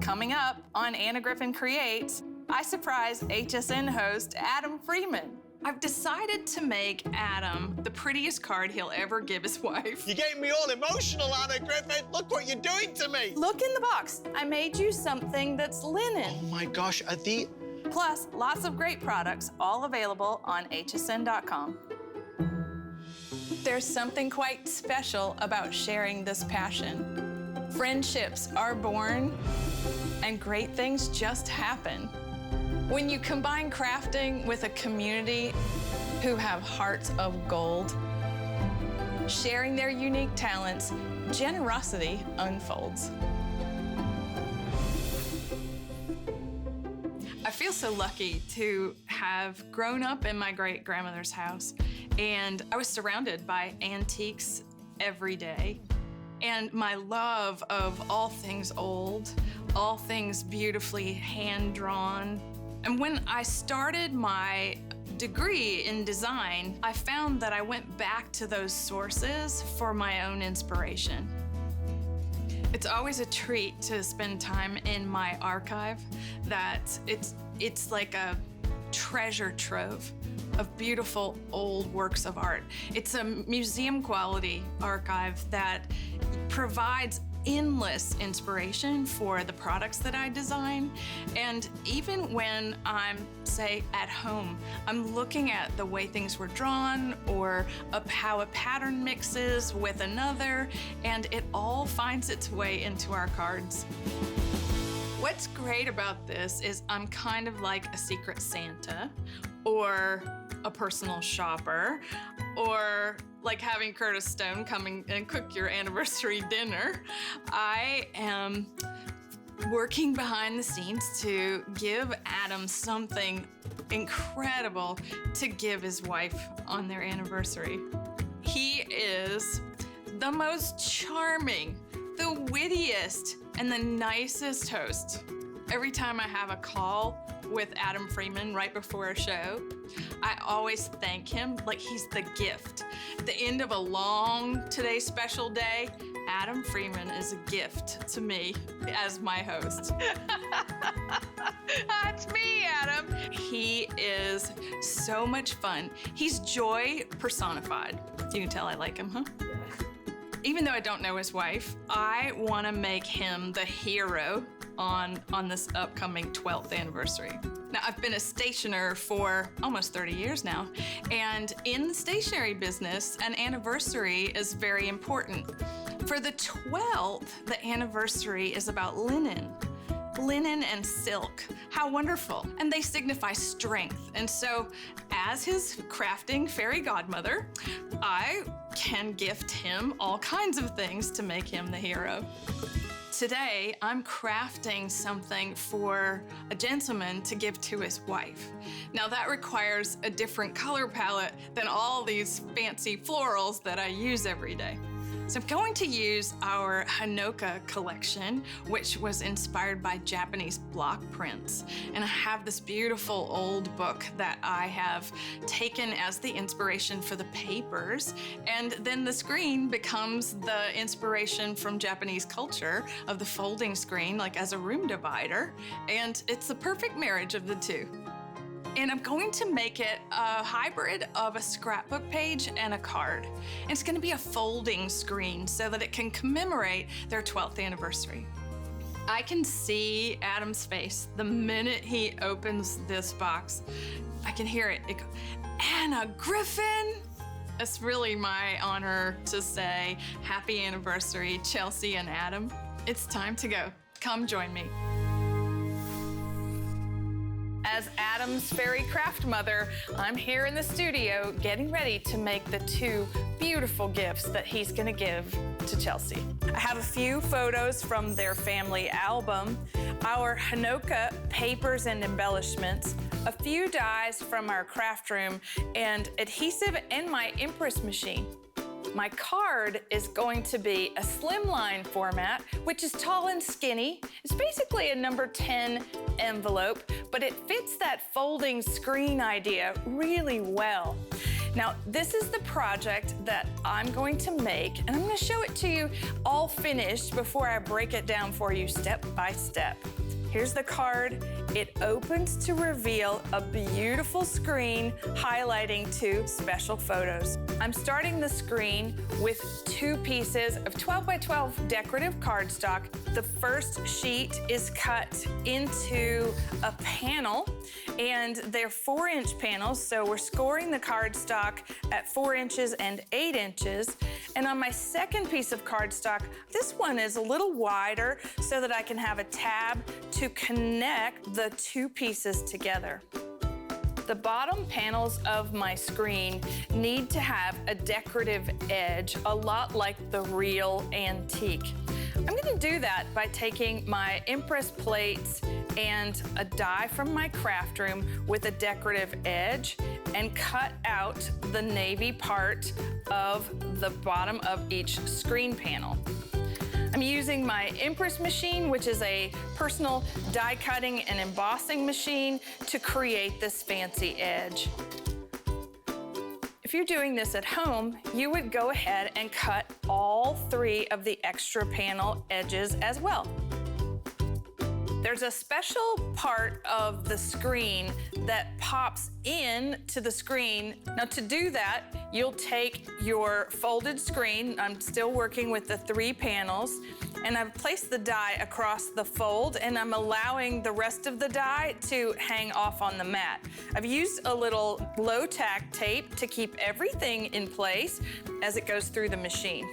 Coming up on Anna Griffin Creates, I surprise HSN host Adam Freeman. I've decided to make Adam the prettiest card he'll ever give his wife. You getting me all emotional, Anna Griffin. Look what you're doing to me. Look in the box. I made you something that's linen. Oh my gosh, are the... Plus, lots of great products, all available on hsn.com. There's something quite special about sharing this passion. Friendships are born, and great things just happen. When you combine crafting with a community who have hearts of gold, sharing their unique talents, generosity unfolds. I feel so lucky to have grown up in my great-grandmother's house, and I was surrounded by antiques every day. And my love of all things old, all things beautifully hand-drawn. And when I started my degree in design, I found that I went back to those sources for my own inspiration. It's always a treat to spend time in my archive, that it's like a treasure trove of beautiful old works of art. It's a museum quality archive that provides endless inspiration for the products that I design. And even when I'm, say, at home, I'm looking at the way things were drawn or how a pattern mixes with another, and it all finds its way into our cards. What's great about this is I'm kind of like a secret Santa, or a personal shopper, or like having Curtis Stone come and cook your anniversary dinner. I am working behind the scenes to give Adam something incredible to give his wife on their anniversary. He is the most charming, the wittiest, and the nicest host. Every time I have a call with Adam Freeman right before a show, I always thank him like he's the gift. At the end of a long Today Special day, Adam Freeman is a gift to me as my host. That's me, Adam. He is so much fun. He's joy personified. You can tell I like him, huh? Even though I don't know his wife, I want to make him the hero on this upcoming 12th anniversary. Now, I've been a stationer for almost 30 years now, and in the stationery business, an anniversary is very important. For the 12th, the anniversary is about linen. Linen and silk. How wonderful. And they signify strength. And so, as his crafting fairy godmother, I can gift him all kinds of things to make him the hero. Today, I'm crafting something for a gentleman to give to his wife. Now, that requires a different color palette than all these fancy florals that I use every day. So I'm going to use our Hanoka collection, which was inspired by Japanese block prints. And I have this beautiful old book that I have taken as the inspiration for the papers. And then the screen becomes the inspiration from Japanese culture of the folding screen, like as a room divider. And it's the perfect marriage of the two. And I'm going to make it a hybrid of a scrapbook page and a card. And it's going to be a folding screen so that it can commemorate their 12th anniversary. I can see Adam's face the minute he opens this box. I can hear it. It goes, Anna Griffin! It's really my honor to say happy anniversary, Chelsea and Adam. It's time to go. Come join me. As Adam's fairy craft mother, I'm here in the studio getting ready to make the two beautiful gifts that he's gonna give to Chelsea. I have a few photos from their family album, our Hanoka papers and embellishments, a few dies from our craft room, and adhesive in my impress machine. My card is going to be a slimline format, which is tall and skinny. It's basically a number 10 envelope, but it fits that folding screen idea really well. Now, this is the project that I'm going to make, and I'm gonna show it to you all finished before I break it down for you step by step. Here's the card. It opens to reveal a beautiful screen highlighting 2 special photos. I'm starting the screen with 2 pieces of 12 by 12 decorative cardstock. The first sheet is cut into a panel, and they're 4-inch panels, so we're scoring the cardstock at 4 inches and 8 inches. And on my second piece of cardstock, this one is a little wider so that I can have a tab to connect the 2 pieces together. The bottom panels of my screen need to have a decorative edge, a lot like the real antique. I'm gonna do that by taking my impress plates and a die from my craft room with a decorative edge and cut out the navy part of the bottom of each screen panel. I'm using my impress machine, which is a personal die cutting and embossing machine, to create this fancy edge. If you're doing this at home, you would go ahead and cut all 3 of the extra panel edges as well. There's a special part of the screen that pops in to the screen. Now, to do that, you'll take your folded screen. I'm still working with the 3 panels, and I've placed the die across the fold, and I'm allowing the rest of the die to hang off on the mat. I've used a little low-tack tape to keep everything in place as it goes through the machine.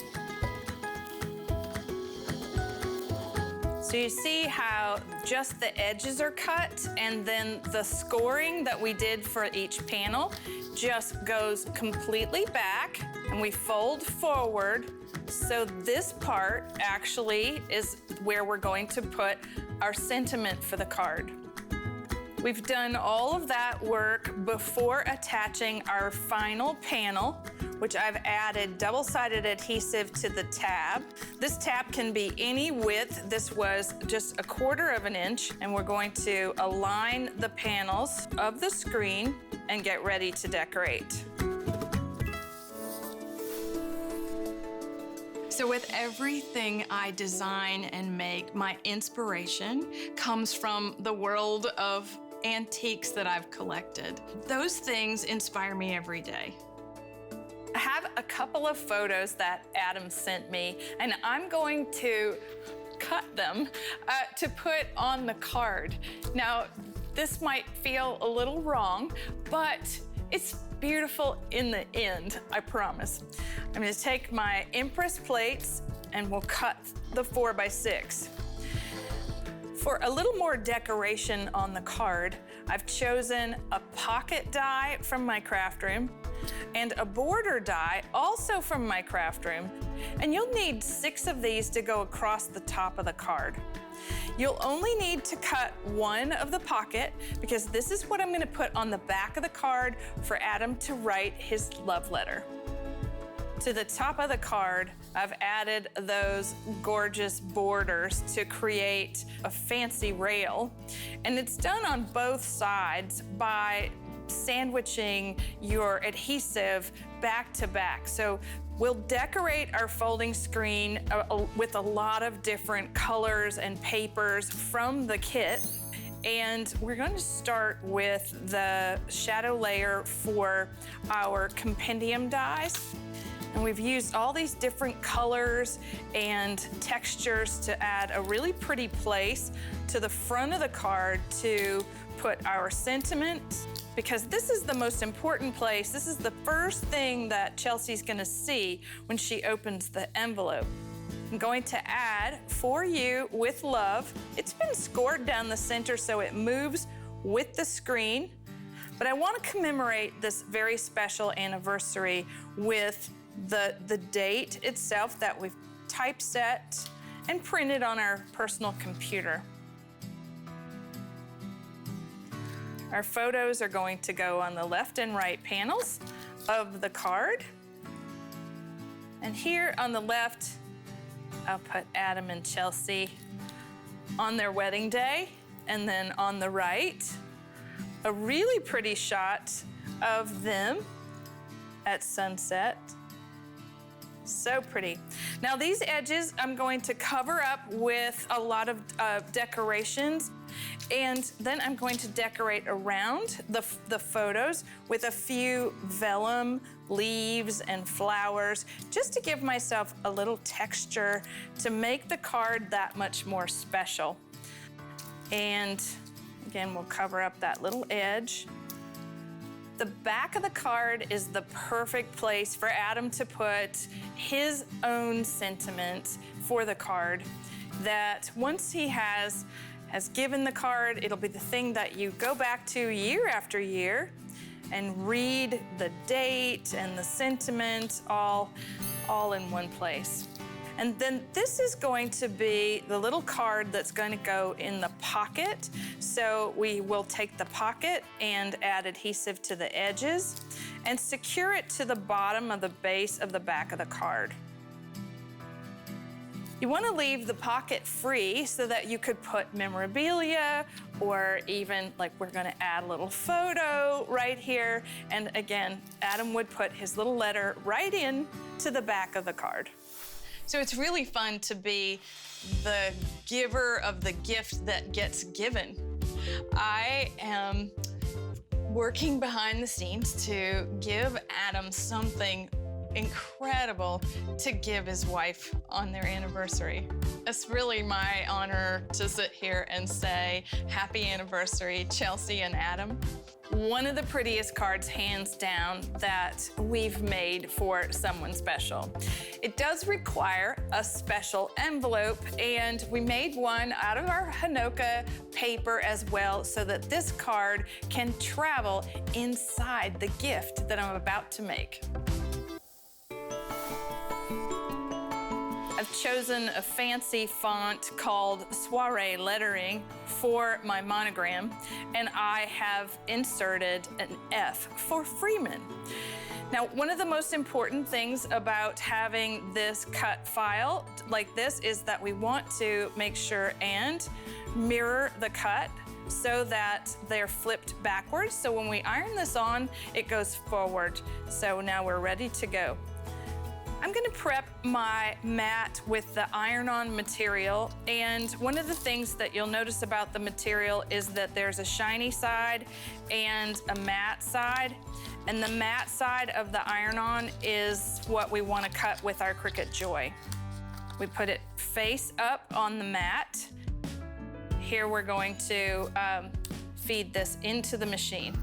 So you see how just the edges are cut, and then the scoring that we did for each panel just goes completely back, and we fold forward. So this part actually is where we're going to put our sentiment for the card. We've done all of that work before attaching our final panel, which I've added double-sided adhesive to the tab. This tab can be any width. This was just 1/4 of an inch, and we're going to align the panels of the screen and get ready to decorate. So with everything I design and make, my inspiration comes from the world of antiques that I've collected. Those things inspire me every day. I have a couple of photos that Adam sent me, and I'm going to cut them to put on the card. Now, this might feel a little wrong, but it's beautiful in the end, I promise. I'm gonna take my impress plates and we'll cut the 4 by 6. For a little more decoration on the card, I've chosen a pocket die from my craft room and a border die also from my craft room. And you'll need 6 of these to go across the top of the card. You'll only need to cut 1 of the pocket because this is what I'm gonna put on the back of the card for Adam to write his love letter. To the top of the card, I've added those gorgeous borders to create a fancy rail. And it's done on both sides by sandwiching your adhesive back to back. So we'll decorate our folding screen with a lot of different colors and papers from the kit. And we're going to start with the shadow layer for our compendium dies. And we've used all these different colors and textures to add a really pretty place to the front of the card to put our sentiment, because this is the most important place. This is the first thing that Chelsea's gonna see when she opens the envelope. I'm going to add "For You with Love." It's been scored down the center so it moves with the screen, but I want to commemorate this very special anniversary with the date itself that we've typeset and printed on our personal computer. Our photos are going to go on the left and right panels of the card. And here on the left, I'll put Adam and Chelsea on their wedding day. And then on the right, a really pretty shot of them at sunset. So pretty. Now these edges I'm going to cover up with a lot of decorations, and then I'm going to decorate around the photos with a few vellum leaves and flowers, just to give myself a little texture to make the card that much more special. And again, we'll cover up that little edge. The back of the card is the perfect place for Adam to put his own sentiment for the card, that once he has given the card, it'll be the thing that you go back to year after year and read the date and the sentiment all in one place. And then this is going to be the little card that's going to go in the pocket. So we will take the pocket and add adhesive to the edges and secure it to the bottom of the base of the back of the card. You want to leave the pocket free so that you could put memorabilia, or even like we're going to add a little photo right here. And again, Adam would put his little letter right in to the back of the card. So it's really fun to be the giver of the gift that gets given. I am working behind the scenes to give Adam something incredible to give his wife on their anniversary. It's really my honor to sit here and say, happy anniversary, Chelsea and Adam. One of the prettiest cards, hands down, that we've made for someone special. It does require a special envelope, and we made one out of our Hanoka paper as well, so that this card can travel inside the gift that I'm about to make. I've chosen a fancy font called Soiree lettering for my monogram, and I have inserted an F for Freeman. Now, one of the most important things about having this cut file like this is that we want to make sure and mirror the cut so that they're flipped backwards. So when we iron this on, it goes forward. So now we're ready to go. I'm gonna prep my mat with the iron-on material, and one of the things that you'll notice about the material is that there's a shiny side and a matte side, and the matte side of the iron-on is what we want to cut with our Cricut Joy. We put it face up on the mat. Here we're going to feed this into the machine.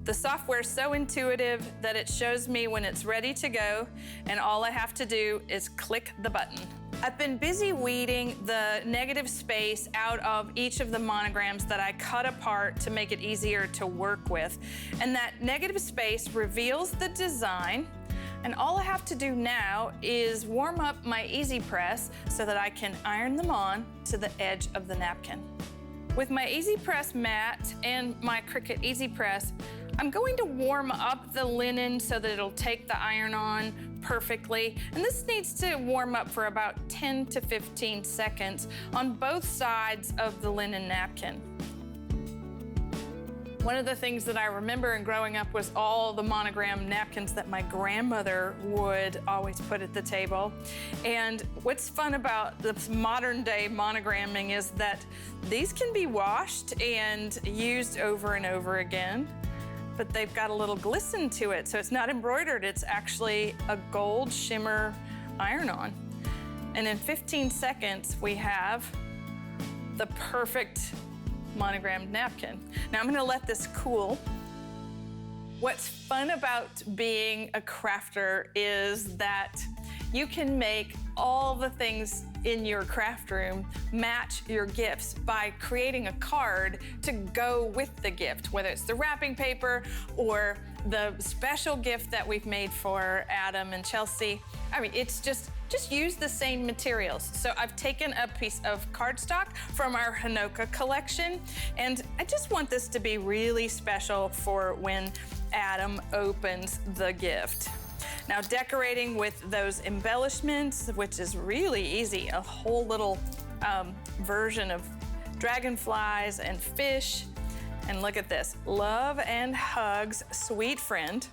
The software is so intuitive that it shows me when it's ready to go, and all I have to do is click the button. I've been busy weeding the negative space out of each of the monograms that I cut apart to make it easier to work with. And that negative space reveals the design, and all I have to do now is warm up my Easy Press so that I can iron them on to the edge of the napkin. With my Easy Press mat and my Cricut Easy Press, I'm going to warm up the linen so that it'll take the iron on perfectly. And this needs to warm up for about 10 to 15 seconds on both sides of the linen napkin. One of the things that I remember in growing up was all the monogram napkins that my grandmother would always put at the table. And what's fun about the modern day monogramming is that these can be washed and used over and over again, but they've got a little glisten to it. So it's not embroidered, it's actually a gold shimmer iron-on. And in 15 seconds, we have the perfect monogrammed napkin. Now I'm gonna let this cool. What's fun about being a crafter is that you can make all the things in your craft room match your gifts by creating a card to go with the gift, whether it's the wrapping paper or the special gift that we've made for Adam and Chelsea. I mean, it's just use the same materials. So I've taken a piece of cardstock from our Hanoka collection, and I just want this to be really special for when Adam opens the gift. Now, decorating with those embellishments, which is really easy, a whole little version of dragonflies and fish. And look at this, love and hugs, sweet friend.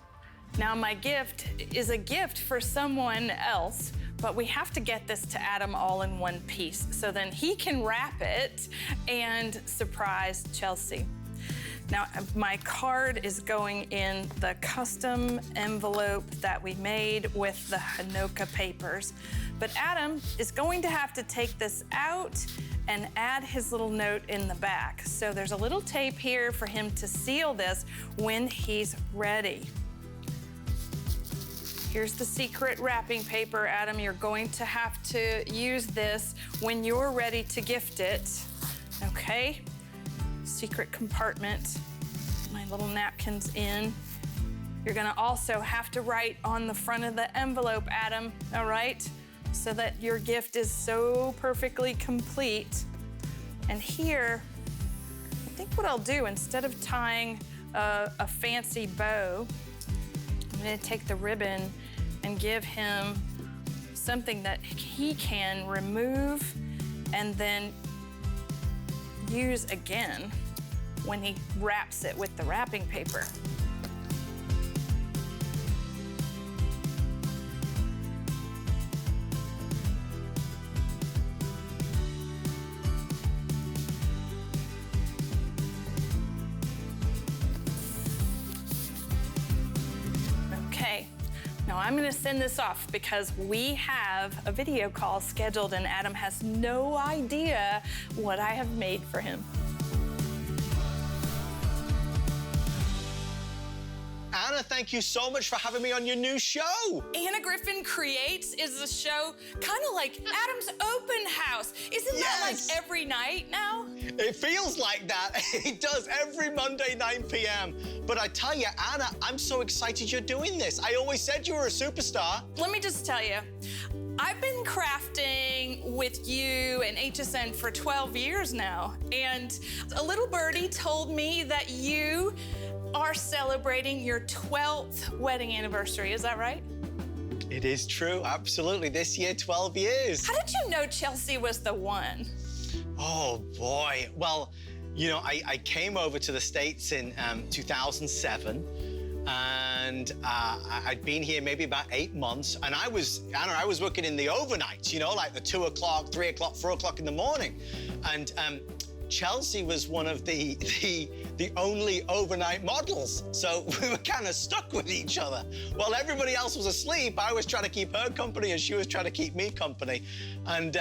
Now, my gift is a gift for someone else, but we have to get this to Adam all in one piece so then he can wrap it and surprise Chelsea. Now, my card is going in the custom envelope that we made with the Hanoka papers, but Adam is going to have to take this out and add his little note in the back. So there's a little tape here for him to seal this when he's ready. Here's the secret wrapping paper, Adam. You're going to have to use this when you're ready to gift it, okay? Secret compartment, my little napkins in. You're gonna also have to write on the front of the envelope, Adam, all right? So that your gift is so perfectly complete. And here, I think what I'll do, instead of tying a fancy bow, I'm gonna take the ribbon and give him something that he can remove and then use again when he wraps it with the wrapping paper. Okay. Now I'm gonna send this off because we have a video call scheduled and Adam has no idea what I have made for him. Anna, thank you so much for having me on your new show. Anna Griffin Creates is a show kind of like Adam's Open House. Isn't that like every night now? It feels like that. It does every Monday, 9 p.m. But I tell you, Anna, I'm so excited you're doing this. I always said you were a superstar. Let me just tell you, I've been crafting with you and HSN for 12 years now. And a little birdie told me that you are celebrating your 12th wedding anniversary. Is that right? It is true, absolutely. This year, 12 years. How did you know Chelsea was the one? Oh, boy. Well, you know, I came over to the States in 2007, and I'd been here maybe about 8 months, and I was working in the overnights, you know, like the 2 o'clock, 3 o'clock, 4 o'clock in the morning. And Chelsea was one of the only overnight models, so we were kind of stuck with each other. While everybody else was asleep, I was trying to keep her company and she was trying to keep me company. And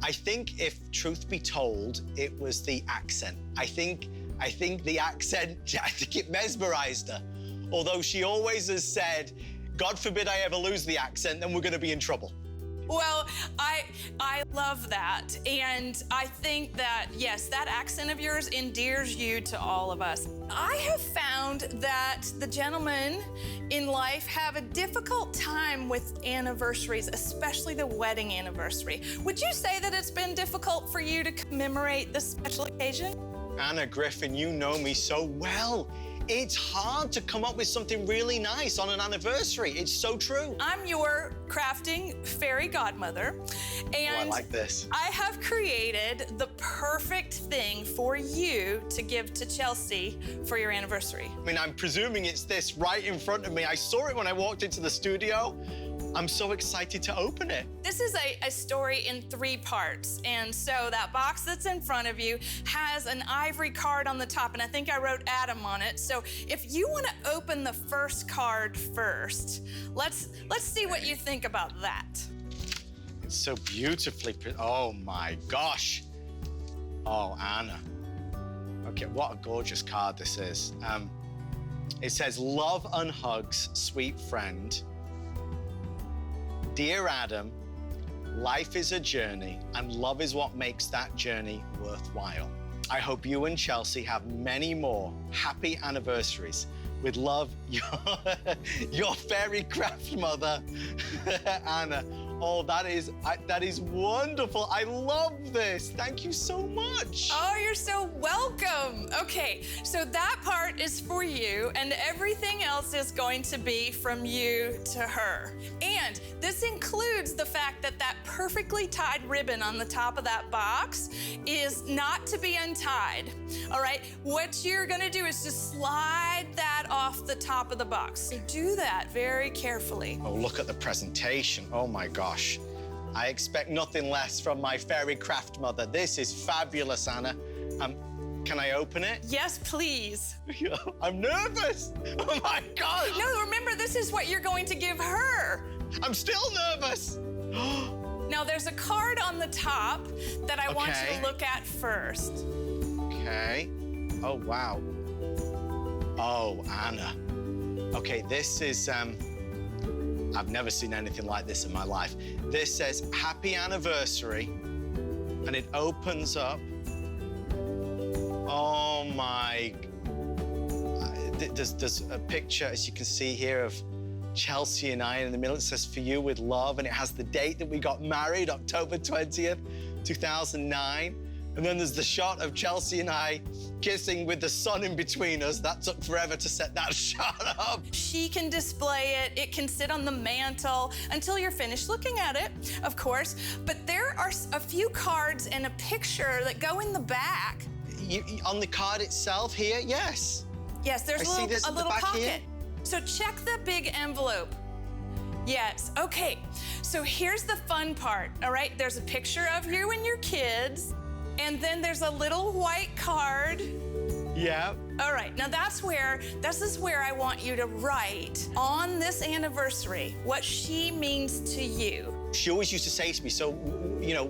I think, if truth be told, it was the accent. I think the accent, I think it mesmerized her. Although she always has said, God forbid I ever lose the accent, then we're gonna be in trouble. Well, I love that. And I think that, yes, that accent of yours endears you to all of us. I have found that the gentlemen in life have a difficult time with anniversaries, especially the wedding anniversary. Would you say that it's been difficult for you to commemorate this special occasion? Anna Griffin, you know me so well. It's hard to come up with something really nice on an anniversary. It's so true. I'm your crafting fairy godmother, and I like this. I have created the perfect thing for you to give to Chelsea for your anniversary. I mean, I'm presuming it's this right in front of me. I saw it when I walked into the studio. I'm so excited to open it. This is a story in 3 parts. And so that box that's in front of you has an ivory card on the top, and I think I wrote Adam on it. So if you want to open the first card first, let's see what you think about that. It's so beautifully, oh my gosh. Oh, Anna. Okay, what a gorgeous card this is. It says, love and hugs, sweet friend. Dear Adam, life is a journey, and love is what makes that journey worthwhile. I hope you and Chelsea have many more happy anniversaries. With love, your fairy craft mother, Anna. Oh, that is wonderful. I love this. Thank you so much. Oh, you're so welcome. Okay, so that part is for you, and everything else is going to be from you to her. And this includes the fact that that perfectly tied ribbon on the top of that box is not to be untied, all right? What you're gonna do is just slide that off the top of the box. So do that very carefully. Oh, look at the presentation. Oh my gosh. I expect nothing less from my fairy craft mother. This is fabulous, Anna. Can I open it? Yes, please. I'm nervous. Oh my God. No, remember, this is what you're going to give her. I'm still nervous. Now, there's a card on the top that I want you to look at first. Okay. Oh, wow. Oh, Anna. Okay, this is, I've never seen anything like this in my life. This says, Happy Anniversary, and it opens up. Oh my, there's a picture, as you can see here, of Chelsea and I, and in the middle it says, For You with Love, and it has the date that we got married, October 20th, 2009. And then there's the shot of Chelsea and I kissing with the sun in between us. That took forever to set that shot up. She can display it. It can sit on the mantle until you're finished looking at it, of course. But there are a few cards and a picture that go in the back. On the card itself here, yes. Yes, there's a little pocket. Here. So check the big envelope. Yes, okay. So here's the fun part, all right? There's a picture of you and your kids, and then there's a little white card. Yeah. All right, now this is where I want you to write on this anniversary what she means to you. She always used to say to me, so, you know,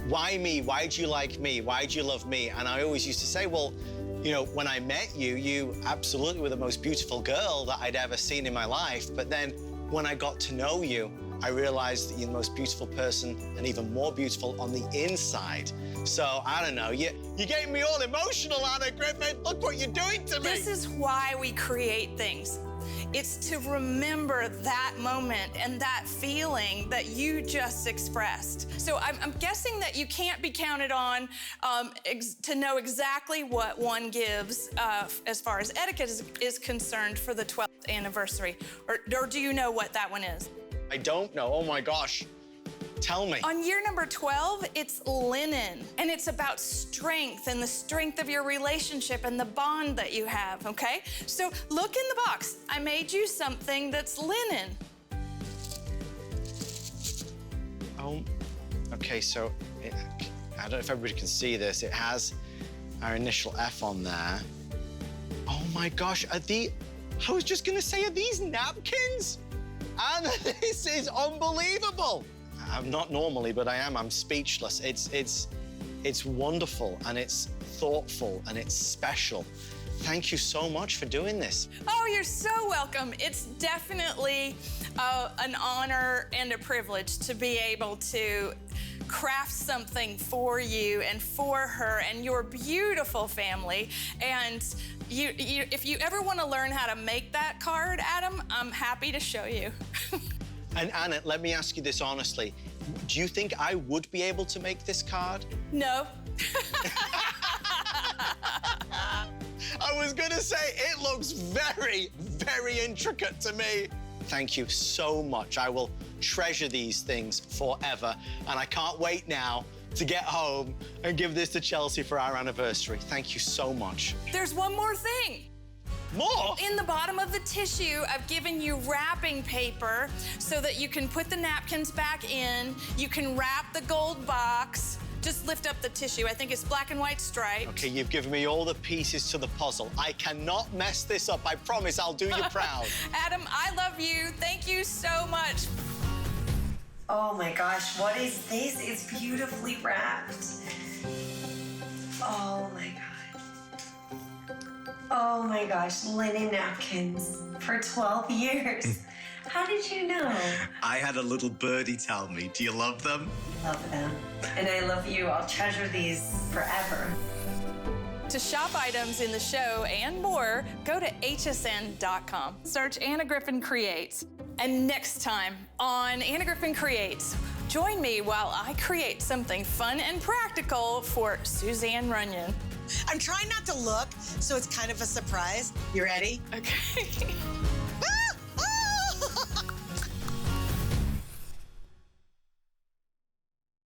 why me? Why'd you like me? Why'd you love me? And I always used to say, well, you know, when I met you, you absolutely were the most beautiful girl that I'd ever seen in my life. But then when I got to know you, I realized that you're the most beautiful person and even more beautiful on the inside. So, I don't know, you gave me all emotional, Anna Griffin. Look what you're doing to me. This is why we create things. It's to remember that moment and that feeling that you just expressed. So I'm guessing that you can't be counted on to know exactly what one gives as far as etiquette is concerned for the 12th anniversary. Or do you know what that one is? I don't know. Oh, my gosh. Tell me. On year number 12, it's linen, and it's about strength and the strength of your relationship and the bond that you have, okay? So look in the box. I made you something that's linen. Oh, okay, so I don't know if everybody can see this. It has our initial F on there. Oh my gosh, I was just gonna say, are these napkins? Anna, this is unbelievable. I'm not normally, but I am. I'm speechless. It's wonderful, and it's thoughtful, and it's special. Thank you so much for doing this. Oh, you're so welcome. It's definitely an honor and a privilege to be able to craft something for you and for her and your beautiful family. And if you ever want to learn how to make that card, Adam, I'm happy to show you. And Anna, let me ask you this honestly. Do you think I would be able to make this card? No. I was gonna say, it looks very, very intricate to me. Thank you so much. I will treasure these things forever. And I can't wait now to get home and give this to Chelsea for our anniversary. Thank you so much. There's one more thing. More? In the bottom of the tissue, I've given you wrapping paper so that you can put the napkins back in. You can wrap the gold box. Just lift up the tissue. I think it's black and white striped. Okay, you've given me all the pieces to the puzzle. I cannot mess this up. I promise I'll do you proud. Adam, I love you. Thank you so much. Oh my gosh, what is this? It's beautifully wrapped. Oh my God. Oh my gosh, linen napkins for 12 years. How did you know? I had a little birdie tell me. Do you love them? Love them. And I love you. I'll treasure these forever. To shop items in the show and more, go to hsn.com. Search Anna Griffin Creates. And next time on Anna Griffin Creates, join me while I create something fun and practical for Suzanne Runyon. I'm trying not to look, so it's kind of a surprise. You ready? Okay.